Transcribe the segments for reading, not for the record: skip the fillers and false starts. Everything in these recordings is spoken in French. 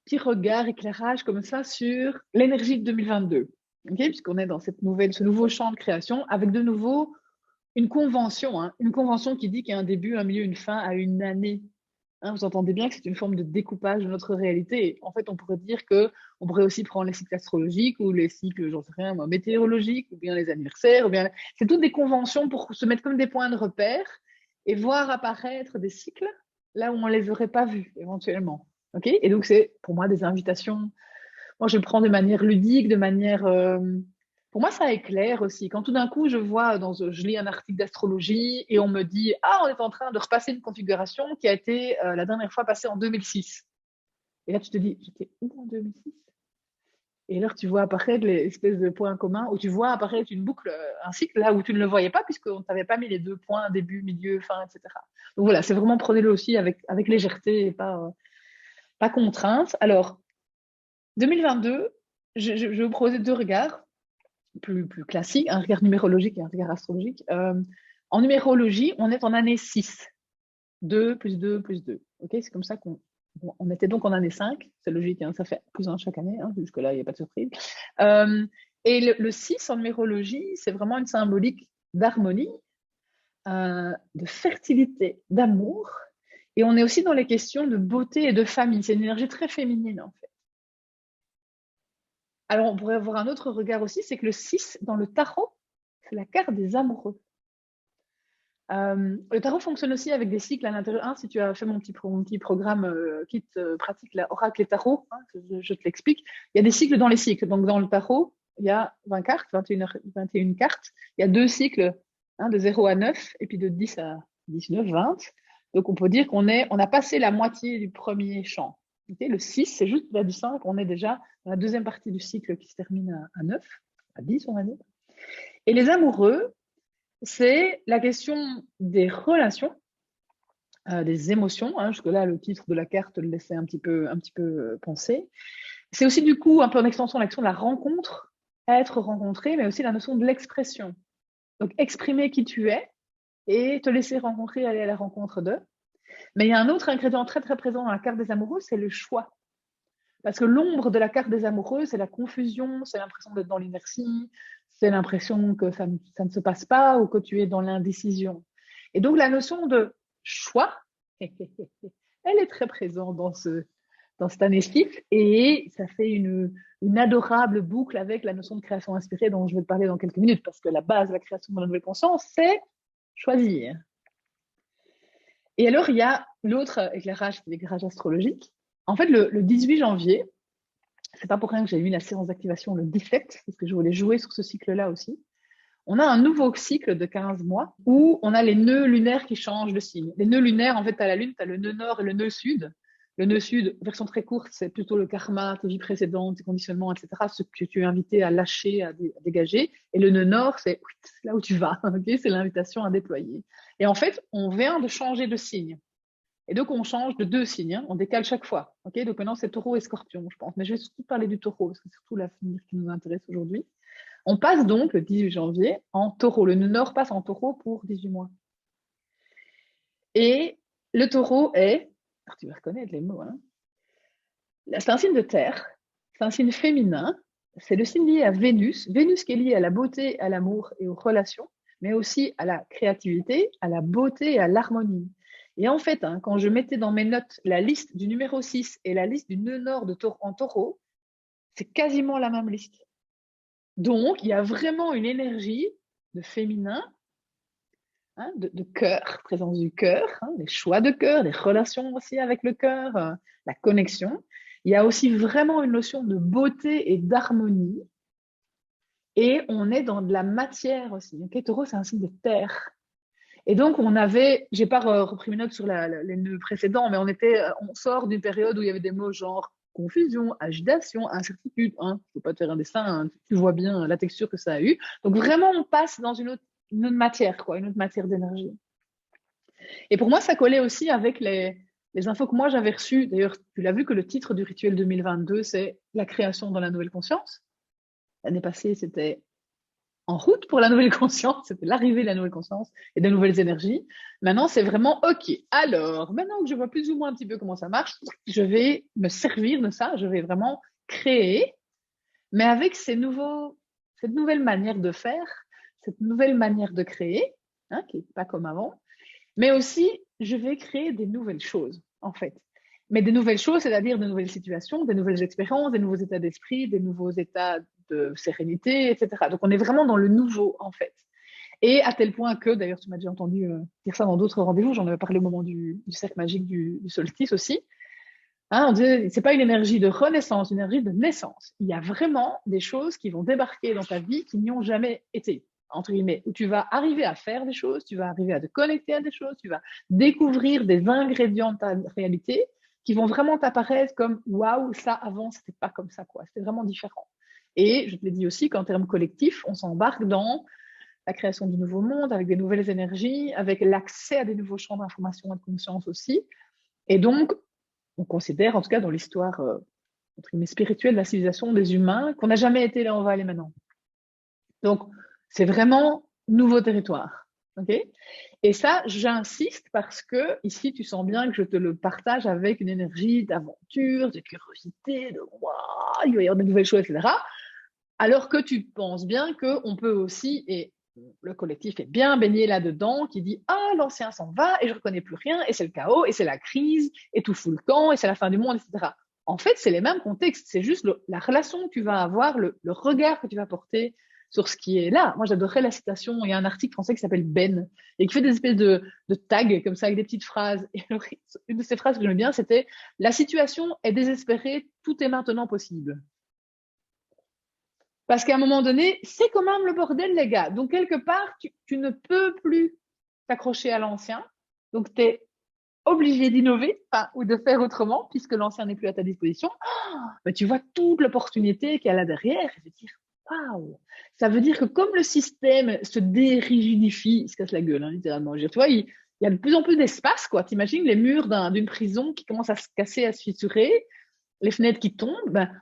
petit regard, éclairage comme ça sur l'énergie de 2022. Okay, puisqu'on est dans ce nouveau champ de création avec de nouveau une convention qui dit qu'il y a un début, un milieu, une fin à une année. Vous entendez bien que c'est une forme de découpage de notre réalité. Et en fait, on pourrait dire qu'on pourrait aussi prendre les cycles astrologiques ou les cycles, j'en sais rien, météorologiques, ou bien les anniversaires, ou bien... C'est toutes des conventions pour se mettre comme des points de repère et voir apparaître des cycles là où on ne les aurait pas vus, éventuellement. Okay, et donc, c'est pour moi des invitations. Moi, je le prends de manière ludique, de manière... Pour moi, ça éclaire aussi. Quand tout d'un coup, je lis un article d'astrologie et on me dit « Ah, on est en train de repasser une configuration qui a été la dernière fois passée en 2006. » Et là, tu te dis « J'étais où en 2006 ?» Et là, tu vois apparaître les espèces de points communs, ou tu vois apparaître une boucle, un cycle, là où tu ne le voyais pas, puisqu'on ne t'avait pas mis les deux points, début, milieu, fin, etc. Donc voilà, c'est vraiment prenez-le aussi avec légèreté et pas contrainte. Alors, 2022, je vais vous proposer deux regards plus classiques, un regard numérologique et un regard astrologique. En numérologie, on est en année 6. 2 plus 2 plus 2. Okay, c'est comme ça qu'on était donc en année 5. C'est logique, ça fait plus 1 chaque année. Jusque-là, il n'y a pas de surprise. Et le 6 en numérologie, c'est vraiment une symbolique d'harmonie, de fertilité, d'amour. Et on est aussi dans les questions de beauté et de famille. C'est une énergie très féminine, en fait. Alors, on pourrait avoir un autre regard aussi, c'est que le 6, dans le tarot, c'est la carte des amoureux. Le tarot fonctionne aussi avec des cycles à l'intérieur. Si tu as fait mon petit programme qui te pratique l'oracle et tarot, je te l'explique. Il y a des cycles dans les cycles. Donc, dans le tarot, il y a 20 cartes, 21 cartes. Il y a 2 cycles, de 0 à 9, et puis de 10 à 19, 20. Donc, on peut dire qu'on a passé la moitié du premier champ. Okay, le 6, c'est juste là du 5, on est déjà dans la deuxième partie du cycle qui se termine à 9, à 10, on va dire. Et les amoureux, c'est la question des relations, des émotions. Jusque-là, le titre de la carte le laissait un petit peu penser. C'est aussi du coup un peu en extension l'action de la rencontre, être rencontré, mais aussi la notion de l'expression. Donc, exprimer qui tu es et te laisser rencontrer, aller à la rencontre d'eux. Mais il y a un autre ingrédient très, très présent dans la carte des amoureux, c'est le choix. Parce que l'ombre de la carte des amoureux, c'est la confusion, c'est l'impression d'être dans l'inertie, c'est l'impression que ça ne se passe pas ou que tu es dans l'indécision. Et donc, la notion de choix, elle est très présente dans cet année 6 et ça fait une adorable boucle avec la notion de création inspirée dont je vais te parler dans quelques minutes parce que la base de la création de la nouvelle conscience, c'est choisir. Et alors, il y a l'autre éclairage, l'éclairage astrologique. En fait, le 18 janvier, c'est pas pour rien que j'ai eu la séance d'activation le 17, parce que je voulais jouer sur ce cycle-là aussi. On a un nouveau cycle de 15 mois où on a les nœuds lunaires qui changent de signe. Les nœuds lunaires, en fait, tu as la Lune, tu as le nœud nord et le nœud sud. Le nœud sud, version très courte, c'est plutôt le karma, tes vies précédentes, tes conditionnements, etc., ce que tu es invité à lâcher, à dégager. Et le nœud nord, c'est là où tu vas, okay, c'est l'invitation à déployer. Et en fait, on vient de changer de signe. Et donc, on change de 2 signes, on décale chaque fois. Okay, donc maintenant, c'est taureau et scorpion, je pense. Mais je vais surtout parler du taureau, parce que c'est surtout l'avenir qui nous intéresse aujourd'hui. On passe donc, le 18 janvier, en taureau. Le nœud nord passe en taureau pour 18 mois. Et le taureau est, alors tu vas reconnaître les mots, c'est un signe de terre, c'est un signe féminin, c'est le signe lié à Vénus. Vénus qui est liée à la beauté, à l'amour et aux relations, mais aussi à la créativité, à la beauté et à l'harmonie. Et en fait, quand je mettais dans mes notes la liste du numéro 6 et la liste du nœud nord en taureau, c'est quasiment la même liste. Donc, il y a vraiment une énergie de féminin, de cœur, présence du cœur, les choix de cœur, les relations aussi avec le cœur, la connexion. Il y a aussi vraiment une notion de beauté et d'harmonie. Et on est dans de la matière aussi. Okay, taureau, c'est un signe de terre. Et donc, j'ai pas repris mes notes sur les nœuds précédents, mais on sort d'une période où il y avait des mots genre confusion, agitation, incertitude. Je ne peux pas te faire un dessin, tu vois bien la texture que ça a eu. Donc, vraiment, on passe dans une autre matière, une autre matière d'énergie. Et pour moi, ça collait aussi avec les infos que moi j'avais reçues. D'ailleurs, tu l'as vu que le titre du rituel 2022, c'est la création dans la nouvelle conscience. L'année passée, c'était en route pour la nouvelle conscience, c'était l'arrivée de la nouvelle conscience et de nouvelles énergies. Maintenant, c'est vraiment, OK, alors, maintenant que je vois plus ou moins un petit peu comment ça marche, je vais me servir de ça, je vais vraiment créer, mais avec cette nouvelle manière de faire, cette nouvelle manière de créer, hein, qui n'est pas comme avant, mais aussi, je vais créer des nouvelles choses, en fait. Mais des nouvelles choses, c'est-à-dire de nouvelles situations, des nouvelles expériences, des nouveaux états d'esprit, des nouveaux états de sérénité, etc. Donc, on est vraiment dans le nouveau, en fait. Et à tel point que, d'ailleurs, tu m'as déjà entendu dire ça dans d'autres rendez-vous, j'en avais parlé au moment du cercle magique du solstice aussi. Hein, on dit, c'est pas une énergie de renaissance, une énergie de naissance. Il y a vraiment des choses qui vont débarquer dans ta vie qui n'y ont jamais été, entre guillemets, où tu vas arriver à faire des choses, tu vas arriver à te connecter à des choses, tu vas découvrir des ingrédients de ta réalité qui vont vraiment t'apparaître comme waouh, ça avant, c'était pas comme ça, quoi. C'était vraiment différent. Et je te l'ai dit aussi qu'en termes collectifs, on s'embarque dans la création du nouveau monde avec des nouvelles énergies, avec l'accès à des nouveaux champs d'information et de conscience aussi. Et donc, on considère, en tout cas dans l'histoire entre guillemets, spirituelle de la civilisation des humains, qu'on n'a jamais été là où on va aller maintenant. Donc, c'est vraiment nouveau territoire. Okay, et ça, j'insiste parce que ici, tu sens bien que je te le partage avec une énergie d'aventure, de curiosité, de waouh, il va y avoir de nouvelles choses, etc. Alors que tu penses bien qu'on peut aussi, et le collectif est bien baigné là-dedans, qui dit ah, l'ancien s'en va et je ne reconnais plus rien, et c'est le chaos, et c'est la crise, et tout fout le camp, et c'est la fin du monde, etc. En fait, c'est les mêmes contextes, c'est juste la relation que tu vas avoir, le regard que tu vas porter sur ce qui est là. Moi, j'adorais la citation, il y a un article français qui s'appelle Ben, et qui fait des espèces de tags comme ça, avec des petites phrases. Et une de ces phrases que j'aime bien, c'était « La situation est désespérée, tout est maintenant possible ». Parce qu'à un moment donné, c'est quand même le bordel, les gars. Donc, quelque part, tu ne peux plus t'accrocher à l'ancien. Donc, tu es obligé d'innover ou de faire autrement, puisque l'ancien n'est plus à ta disposition. Oh, mais tu vois toute l'opportunité qu'il y a là derrière. Et je veux dire, waouh! Ça veut dire que comme le système se dérigidifie, il se casse la gueule, hein, littéralement. Tu vois, il y a de plus en plus d'espace, quoi. T'imagines les murs d'une prison qui commencent à se casser, à se fissurer, les fenêtres qui tombent, ben,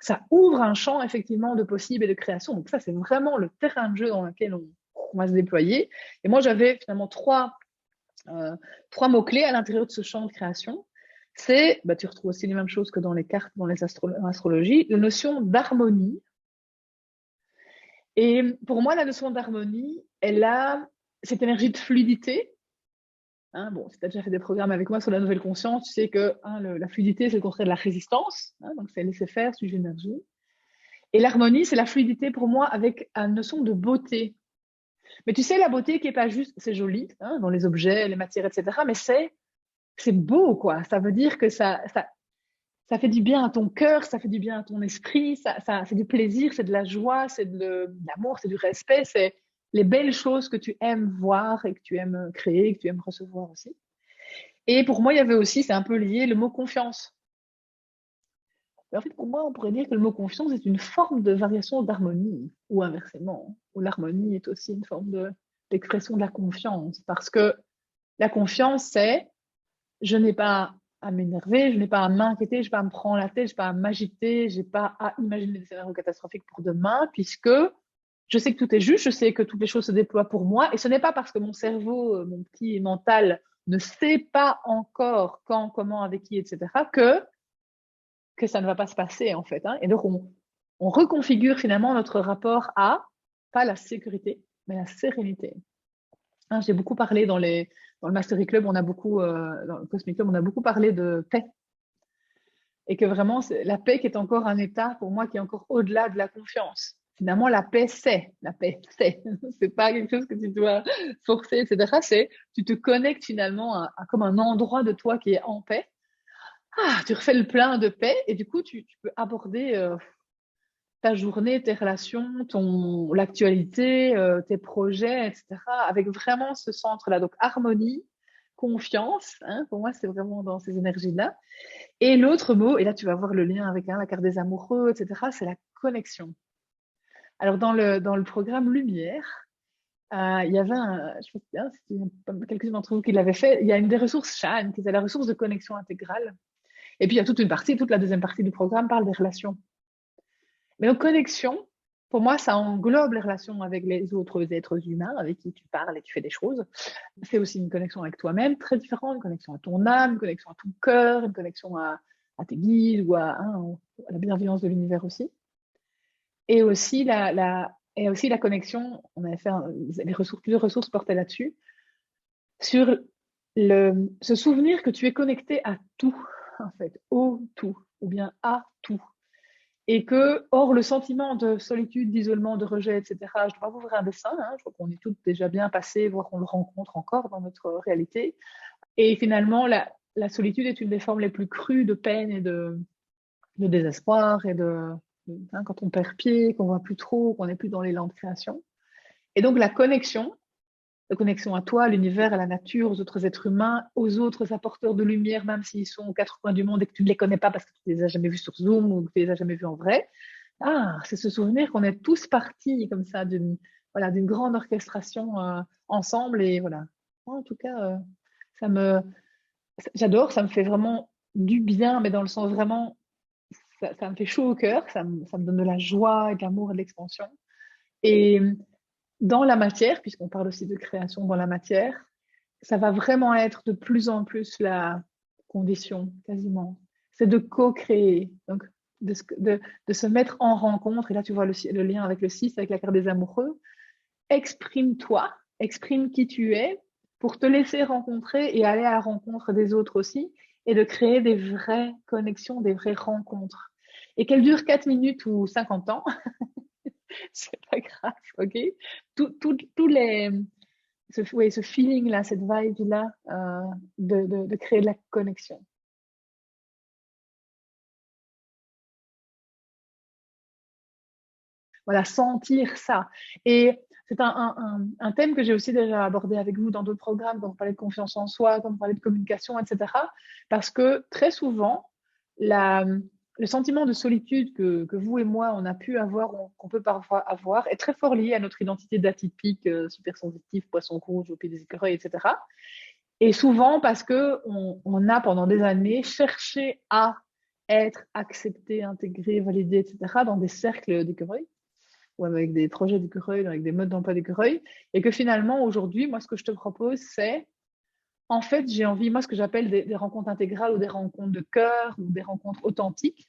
ça ouvre un champ effectivement de possibles et de création. Donc ça, c'est vraiment le terrain de jeu dans lequel on va se déployer. Et moi, j'avais finalement trois mots-clés à l'intérieur de ce champ de création. C'est, tu retrouves aussi les mêmes choses que dans les cartes, dans l'astrologie, la notion d'harmonie. Et pour moi, la notion d'harmonie, elle a cette énergie de fluidité. Hein, bon, si tu as déjà fait des programmes avec moi sur la nouvelle conscience, tu sais que la fluidité, c'est le contraire de la résistance. Hein, donc, c'est laisser faire, sujet énergie. Et l'harmonie, c'est la fluidité pour moi avec une notion de beauté. Mais tu sais, la beauté qui n'est pas juste, c'est joli, hein, dans les objets, les matières, etc. Mais c'est beau, quoi. Ça veut dire que ça fait du bien à ton cœur, ça fait du bien à ton esprit, c'est du plaisir, c'est de la joie, c'est de l'amour, c'est du respect, c'est les belles choses que tu aimes voir et que tu aimes créer, que tu aimes recevoir aussi. Et pour moi, il y avait aussi, c'est un peu lié, le mot confiance. Mais en fait, pour moi, on pourrait dire que le mot confiance est une forme de variation d'harmonie, ou inversement, où l'harmonie est aussi une forme d'expression de la confiance. Parce que la confiance, c'est je n'ai pas à m'énerver, je n'ai pas à m'inquiéter, je n'ai pas à me prendre la tête, je n'ai pas à m'agiter, je n'ai pas à imaginer des scénarios catastrophiques pour demain, puisque je sais que tout est juste, je sais que toutes les choses se déploient pour moi, et ce n'est pas parce que mon cerveau, mon petit mental, ne sait pas encore quand, comment, avec qui, etc., que ça ne va pas se passer, en fait. Hein. Et donc, on reconfigure finalement notre rapport à, pas la sécurité, mais la sérénité. Hein, j'ai beaucoup parlé dans le Mastery Club, dans le Cosmic Club, on a beaucoup parlé de paix. Et que vraiment, la paix qui est encore un état, pour moi, qui est encore au-delà de la confiance. Finalement, la paix, c'est. C'est pas quelque chose que tu dois forcer, etc. C'est, tu te connectes finalement à comme un endroit de toi qui est en paix. Tu refais le plein de paix et du coup, tu peux aborder ta journée, tes relations, l'actualité, tes projets, etc. avec vraiment ce centre-là. Donc, harmonie, confiance, hein, pour moi, c'est vraiment dans ces énergies-là. Et l'autre mot, et là, tu vas voir le lien avec la carte des amoureux, etc., c'est la connexion. Alors, dans le programme Lumière, il y avait je sais pas, quelques-uns d'entre vous qui l'avaient fait, il y a une des ressources Shan, qui est la ressource de connexion intégrale. Et puis, il y a toute la deuxième partie du programme parle des relations. Mais donc, connexion, pour moi, ça englobe les relations avec les autres êtres humains avec qui tu parles et tu fais des choses. C'est aussi une connexion avec toi-même très différente, une connexion à ton âme, une connexion à ton cœur, une connexion à tes guides ou à la bienveillance de l'univers aussi. Et aussi la connexion, on avait fait plusieurs ressources portées là-dessus, sur ce souvenir que tu es connecté à tout, en fait, au tout, ou bien à tout. Et que, or, le sentiment de solitude, d'isolement, de rejet, etc., je dois vous ouvrir un dessin, hein, je crois qu'on est toutes déjà bien passées, voire qu'on le rencontre encore dans notre réalité. Et finalement, la solitude est une des formes les plus crues de peine et de désespoir et quand on perd pied, qu'on voit plus trop, qu'on n'est plus dans l'élan de création. Et donc la connexion à toi, à l'univers, à la nature, aux autres êtres humains, aux autres apporteurs de lumière, même s'ils sont aux quatre coins du monde et que tu ne les connais pas parce que tu ne les as jamais vus sur Zoom ou que tu ne les as jamais vus en vrai. C'est ce souvenir qu'on est tous partis comme ça d'une grande orchestration ensemble. Et voilà. En tout cas, j'adore, ça me fait vraiment du bien, mais dans le sens vraiment, ça me fait chaud au cœur, ça me donne de la joie, et de l'amour et de l'expansion. Et dans la matière, puisqu'on parle aussi de création dans la matière, ça va vraiment être de plus en plus la condition, quasiment. C'est de co-créer, donc de se mettre en rencontre. Et là, tu vois le lien avec le 6, avec la carte des amoureux. Exprime-toi, exprime qui tu es pour te laisser rencontrer et aller à la rencontre des autres aussi et de créer des vraies connexions, des vraies rencontres. Et qu'elles durent 4 minutes ou 50 ans, c'est pas grave, ok? Tous les ce feeling-là, cette vibe-là, de créer de la connexion. Voilà, sentir ça. Et c'est un thème que j'ai aussi déjà abordé avec vous dans d'autres programmes, quand on parlait de confiance en soi, quand on parlait de communication, etc. Parce que très souvent, le sentiment de solitude que vous et moi, on a pu avoir, qu'on peut parfois avoir, est très fort lié à notre identité d'atypique, super sensitif, poisson rouge, au pied des écureuils, etc. Et souvent parce que on a pendant des années cherché à être accepté, intégré, validé, etc. dans des cercles d'écureuils ou avec des projets d'écureuil, avec des modes d'emploi d'écureuil. Et que finalement, aujourd'hui, moi, ce que je te propose, c'est, en fait, j'ai envie, moi, ce que j'appelle des rencontres intégrales ou des rencontres de cœur ou des rencontres authentiques.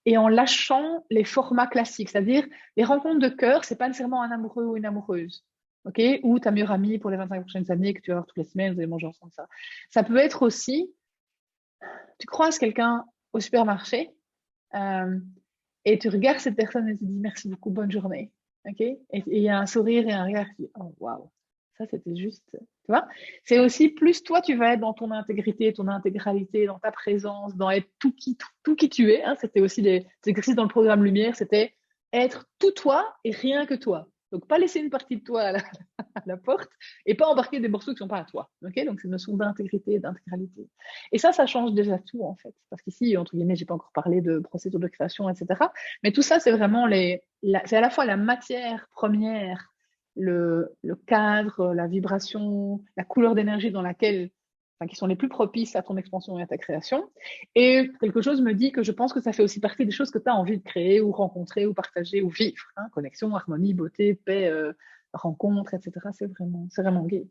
Et en lâchant les formats classiques, c'est-à-dire les rencontres de cœur, c'est pas nécessairement un amoureux ou une amoureuse, ok, ou ta meilleure amie pour les 25 prochaines années que tu vas voir toutes les semaines, vous allez manger ensemble, ça. Ça peut être aussi, tu croises quelqu'un au supermarché euh, et tu regardes cette personne et tu dis merci beaucoup, bonne journée, ok, et il y a un sourire et un regard qui dit oh waouh, ça c'était juste, tu vois. C'est aussi plus toi tu vas être dans ton intégrité, ton intégralité, dans ta présence, dans être tout qui tu es, hein. C'était aussi des exercices dans le programme Lumière, c'était être tout toi et rien que toi. Donc pas laisser une partie de toi à la porte et pas embarquer des morceaux qui sont pas à toi, ok. Donc c'est une notion d'intégrité, d'intégralité. Et ça change déjà tout en fait, parce qu'ici entre guillemets j'ai pas encore parlé de procédure de création, etc. Mais tout ça c'est vraiment c'est à la fois la matière première, le cadre, la vibration, la couleur d'énergie dans laquelle, enfin, qui sont les plus propices à ton expansion et à ta création. Et quelque chose me dit que je pense que ça fait aussi partie des choses que tu as envie de créer ou rencontrer ou partager ou vivre, hein. Connexion, harmonie, beauté, paix, rencontre, etc. C'est vraiment gay.